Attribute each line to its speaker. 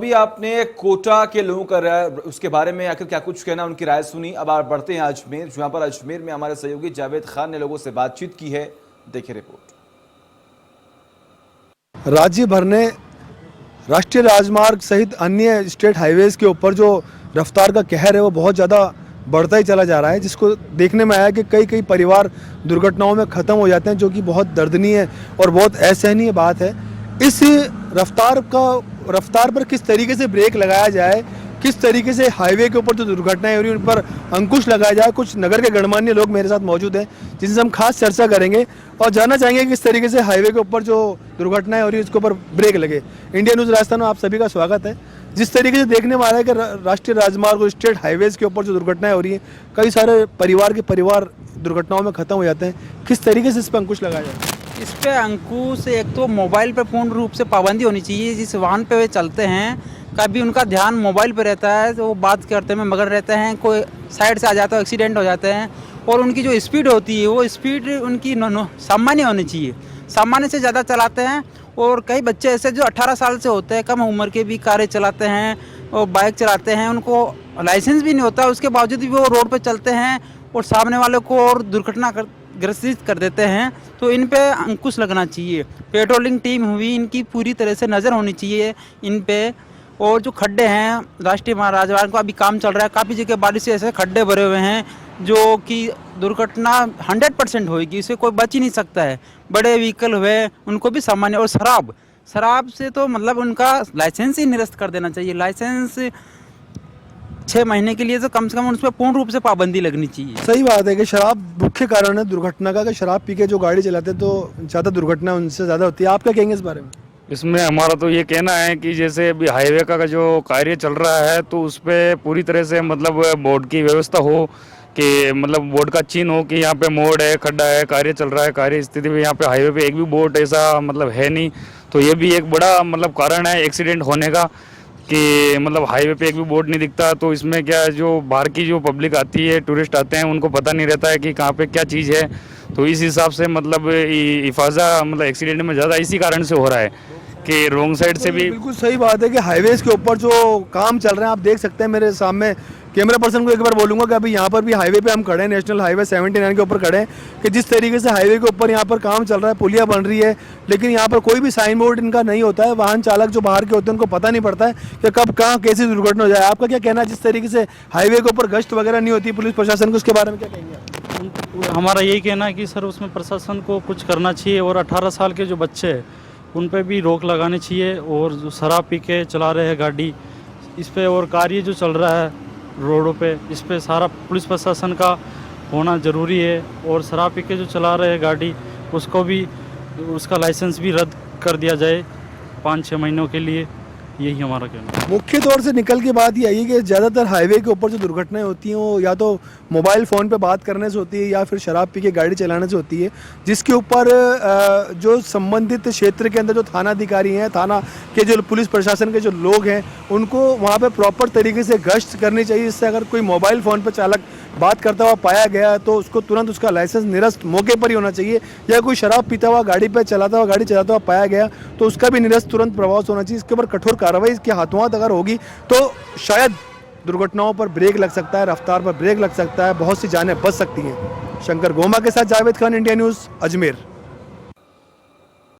Speaker 1: अभी आपने कोटा के लोगों का उसके बारे में आखिर क्या कुछ कहना, उनकी राय सुनी। अब आप बढ़ते हैं अजमेर, जहां पर अजमेर में हमारे सहयोगी जावेद खान ने लोगों से बातचीत की है। देखिए रिपोर्ट।
Speaker 2: राज्य भर ने राष्ट्रीय राजमार्ग सहित अन्य स्टेट हाईवेज के ऊपर जो रफ्तार का कहर है वो बहुत ज़्यादा बढ़ता ही चला जा रहा है, जिसको देखने में आया कि कई कई परिवार दुर्घटनाओं में ख़त्म हो जाते हैं, जो कि बहुत दर्दनीय और बहुत असहनीय बात है। इस रफ्तार पर किस तरीके से ब्रेक लगाया जाए, किस तरीके से हाईवे के ऊपर जो दुर्घटनाएं हो रही हैं उन पर अंकुश लगाया जाए, कुछ नगर के गणमान्य लोग मेरे साथ मौजूद हैं जिनसे हम खास चर्चा करेंगे और जानना चाहेंगे किस तरीके से हाईवे के ऊपर जो दुर्घटनाएं हो रही है उसके ऊपर ब्रेक लगे। इंडिया न्यूज़ राजस्थान में आप सभी का स्वागत है। जिस तरीके से देखने में आ रहा है कि राष्ट्रीय राजमार्ग और स्टेट हाईवेज के ऊपर जो दुर्घटनाएं हो रही हैं, कई सारे परिवार दुर्घटनाओं में खत्म हो जाते हैं, किस तरीके से इस पर अंकुश लगाया जाए?
Speaker 3: इस पे अंकुश, एक तो मोबाइल पे पूर्ण रूप से पाबंदी होनी चाहिए। जिस वाहन पे वे चलते हैं कभी उनका ध्यान मोबाइल पे रहता है तो वो बात करते में मगन रहते हैं, कोई साइड से आ जाता है, एक्सीडेंट हो जाते हैं। और उनकी जो स्पीड होती है वो स्पीड उनकी सामान्य होनी चाहिए, सामान्य से ज़्यादा चलाते हैं। और कई बच्चे ऐसे जो 18 साल से होते हैं, कम उम्र के भी कारें चलाते हैं और बाइक चलाते हैं, उनको लाइसेंस भी नहीं होता, उसके बावजूद भी वो रोड पर चलते हैं और सामने वाले को और दुर्घटना ग्रसित कर देते हैं। तो इन पे अंकुश लगना चाहिए। पेट्रोलिंग टीम हुई, इनकी पूरी तरह से नज़र होनी चाहिए इन पे। और जो खड्डे हैं राष्ट्रीय राजमार्ग को, अभी काम चल रहा है, काफ़ी जगह बारिश से ऐसे खड्डे भरे हुए हैं जो कि दुर्घटना 100% होगी, इससे कोई बच ही नहीं सकता है। बड़े व्हीकल हुए उनको भी सामान्य। और शराब से तो मतलब उनका लाइसेंस ही निरस्त कर देना चाहिए। लाइसेंस 6 महीने के लिए तो कम से कम उस पर पूर्ण रूप से पाबंदी लगनी चाहिए।
Speaker 2: सही बात है कि शराब मुख्य कारण है दुर्घटना का, कि शराब पी के जो गाड़ी चलाते हैं तो ज़्यादा दुर्घटना उनसे ज़्यादा होती है। आप क्या कहेंगे इस बारे में?
Speaker 4: इसमें हमारा तो ये कहना है कि जैसे अभी हाईवे का जो कार्य चल रहा है तो उस पर पूरी तरह से मतलब बोर्ड की व्यवस्था हो, कि मतलब बोर्ड का चिन्ह हो कि यहाँ पे मोड़ है, खड्डा है, कार्य चल रहा है, कार्य स्थिति में यहाँ पे हाईवे पे एक भी बोर्ड ऐसा मतलब है नहीं। तो ये भी एक बड़ा मतलब कारण है एक्सीडेंट होने का, कि मतलब हाईवे पे एक भी बोर्ड नहीं दिखता। तो इसमें क्या, जो बाहर की जो पब्लिक आती है, टूरिस्ट आते हैं, उनको पता नहीं रहता है कि कहाँ पे क्या चीज़ है। तो इस हिसाब से मतलब हिफाजा मतलब एक्सीडेंट में ज़्यादा इसी कारण से हो रहा है कि रोंग साइड से भी।
Speaker 2: बिल्कुल सही बात है कि हाईवेज के ऊपर जो काम चल रहे हैं, आप देख सकते हैं मेरे सामने, कैमरा पर्सन को एक बार बोलूंगा कि अभी यहाँ पर भी हाईवे पे हम खड़े हैं, नेशनल हाईवे 79 के ऊपर खड़े हैं, कि जिस तरीके से हाईवे के ऊपर यहाँ पर काम चल रहा है, पुलिया बन रही है, लेकिन यहाँ पर कोई भी साइन बोर्ड इनका नहीं होता है। वाहन चालक जो बाहर के होते हैं उनको पता नहीं पड़ता है कि कब कहाँ कैसी दुर्घटना हो जाए। आपका क्या कहना है, जिस तरीके से हाईवे के ऊपर गश्त वगैरह नहीं होती पुलिस प्रशासन को, उसके बारे में क्या कहेंगे?
Speaker 5: हमारा यही कहना है कि सर उसमें प्रशासन को कुछ करना चाहिए और 18 साल के जो बच्चे हैं उन पे भी रोक लगानी चाहिए। और जो शराब पी के चला रहे हैं गाड़ी, इस पे और कार्य जो चल रहा है रोडों पे, इस पे सारा पुलिस प्रशासन का होना ज़रूरी है। और शराब पी के जो चला रहे हैं गाड़ी, उसको भी उसका लाइसेंस भी रद्द कर दिया जाए 5-6 महीनों के लिए। यही हमारा कहना है।
Speaker 2: मुख्य तौर से निकल के बात ये आई है कि ज़्यादातर हाईवे के ऊपर जो दुर्घटनाएं होती हैं वो या तो मोबाइल फ़ोन पे बात करने से होती है या फिर शराब पी के गाड़ी चलाने से होती है, जिसके ऊपर जो संबंधित क्षेत्र के अंदर जो थाना अधिकारी हैं, थाना के जो पुलिस प्रशासन के जो लोग हैं, उनको वहाँ पे प्रॉपर तरीके से गश्त करनी चाहिए, जिससे अगर कोई मोबाइल फ़ोन पर चालक बात करता हुआ पाया गया तो उसको तुरंत उसका लाइसेंस निरस्त मौके पर ही होना चाहिए, या कोई शराब पीता हुआ गाड़ी चलाता हुआ पाया गया तो उसका भी निरस्त तुरंत प्रभाव होना चाहिए। इसके ऊपर कठोर कार्रवाई इसके हाथों हाथ अगर होगी तो शायद दुर्घटनाओं पर ब्रेक लग सकता है, रफ्तार पर ब्रेक लग सकता है, बहुत सी जानें बच सकती हैं। शंकर गोमा के साथ जावेद खान, इंडिया न्यूज़, अजमेर।